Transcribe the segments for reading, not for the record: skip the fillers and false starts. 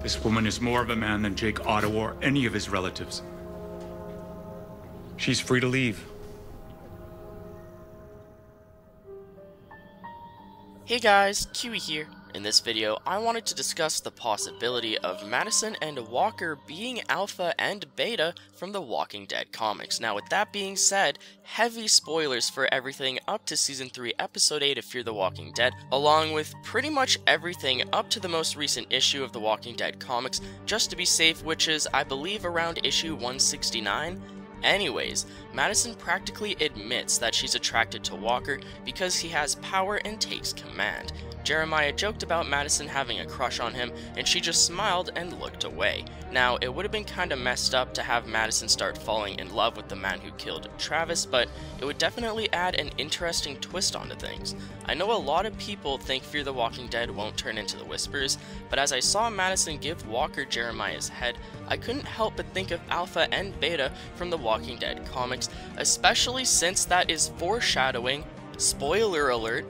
This woman is more of a man than Jake Otto or any of his relatives. She's free to leave. Hey guys, Kiwi here. In this video, I wanted to discuss the possibility of Madison and Walker being Alpha and Beta from the Walking Dead comics. Now, with that being said, heavy spoilers for everything up to Season 3, Episode 8 of Fear the Walking Dead, along with pretty much everything up to the most recent issue of the Walking Dead comics, just to be safe, which is, I believe, around issue 169. Anyways, Madison practically admits that she's attracted to Walker because he has power and takes command. Jeremiah joked about Madison having a crush on him, and she just smiled and looked away. Now, it would have been kinda messed up to have Madison start falling in love with the man who killed Travis, but it would definitely add an interesting twist onto things. I know a lot of people think Fear the Walking Dead won't turn into the Whispers, but as I saw Madison give Walker Jeremiah's head, I couldn't help but think of Alpha and Beta from the Walking Dead comics, especially since that is foreshadowing, spoiler alert,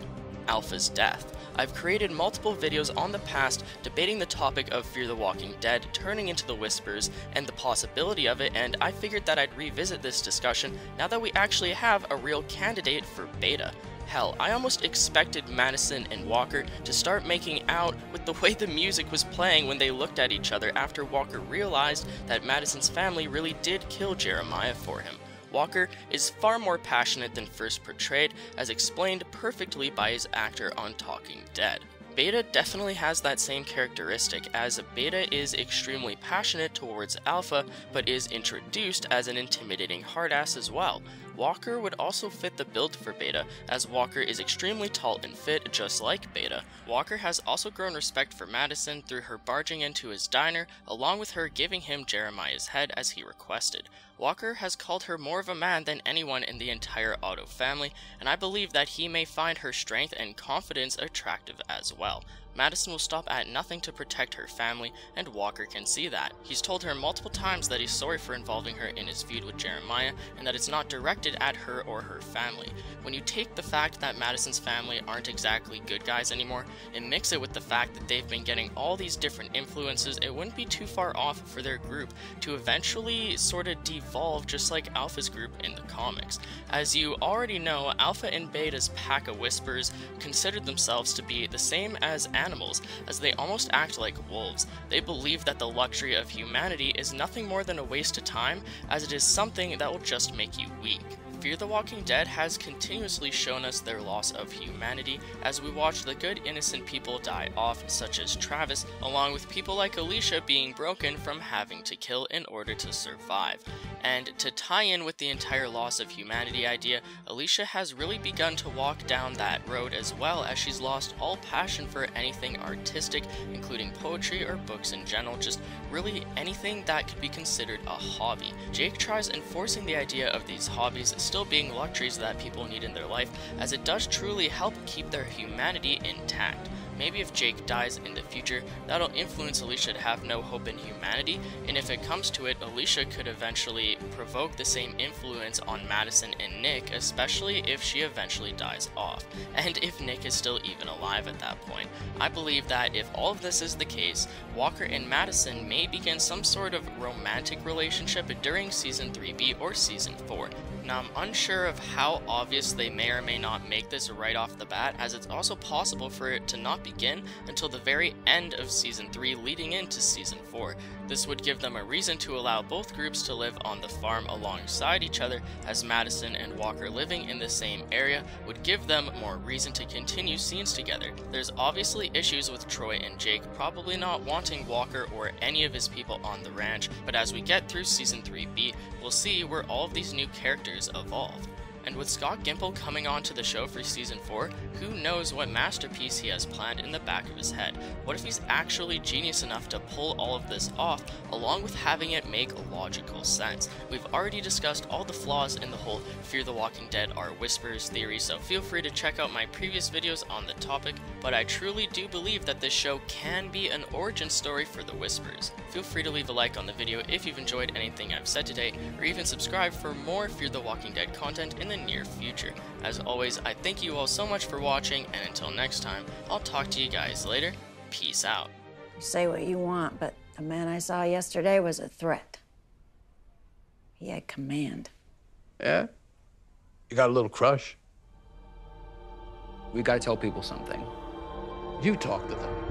Alpha's death. I've created multiple videos on the past debating the topic of Fear the Walking Dead turning into the Whispers and the possibility of it, and I figured that I'd revisit this discussion now that we actually have a real candidate for Beta. Hell, I almost expected Madison and Walker to start making out with the way the music was playing when they looked at each other after Walker realized that Madison's family really did kill Jeremiah for him. Walker is far more passionate than first portrayed, as explained perfectly by his actor on Talking Dead. Beta definitely has that same characteristic, as Beta is extremely passionate towards Alpha, but is introduced as an intimidating hardass as well. Walker would also fit the build for Beta, as Walker is extremely tall and fit just like Beta. Walker has also grown respect for Madison through her barging into his diner, along with her giving him Jeremiah's head as he requested. Walker has called her more of a man than anyone in the entire Otto family, and I believe that he may find her strength and confidence attractive as well. Madison will stop at nothing to protect her family, and Walker can see that. He's told her multiple times that he's sorry for involving her in his feud with Jeremiah, and that it's not directed at her or her family. When you take the fact that Madison's family aren't exactly good guys anymore, and mix it with the fact that they've been getting all these different influences, it wouldn't be too far off for their group to eventually sort of devolve just like Alpha's group in the comics. As you already know, Alpha and Beta's pack of Whispers considered themselves to be the same as animals, as they almost act like wolves. They believe that the luxury of humanity is nothing more than a waste of time, as it is something that will just make you weak. Fear the Walking Dead has continuously shown us their loss of humanity as we watch the good innocent people die off, such as Travis, along with people like Alicia being broken from having to kill in order to survive. And to tie in with the entire loss of humanity idea, Alicia has really begun to walk down that road, as well as she's lost all passion for anything artistic, including poetry or books in general, just really anything that could be considered a hobby. Jake tries enforcing the idea of these hobbies still being luxuries that people need in their life, as it does truly help keep their humanity intact. Maybe if Jake dies in the future, that'll influence Alicia to have no hope in humanity, and if it comes to it, Alicia could eventually provoke the same influence on Madison and Nick, especially if she eventually dies off, and if Nick is still even alive at that point. I believe that if all of this is the case, Walker and Madison may begin some sort of romantic relationship during Season 3B or Season 4. Now, I'm unsure of how obvious they may or may not make this right off the bat, as it's also possible for it to not begin until the very end of Season 3 leading into Season 4. This would give them a reason to allow both groups to live on the farm alongside each other, as Madison and Walker living in the same area would give them more reason to continue scenes together. There's obviously issues with Troy and Jake probably not wanting Walker or any of his people on the ranch, but as we get through Season 3B, we'll see where all of these new characters evolve. And with Scott Gimple coming onto the show for Season 4, who knows what masterpiece he has planned in the back of his head? What if he's actually genius enough to pull all of this off, along with having it make logical sense? We've already discussed all the flaws in the whole Fear the Walking Dead are Whispers theory, so feel free to check out my previous videos on the topic, but I truly do believe that this show can be an origin story for the Whispers. Feel free to leave a like on the video if you've enjoyed anything I've said today, or even subscribe for more Fear the Walking Dead content in the near future. As always, I thank you all so much for watching, and until next time, I'll talk to you guys later. Peace out. You say what you want, but the man I saw yesterday was a threat. He had command. Yeah? You got a little crush? We gotta tell people something. You talk to them.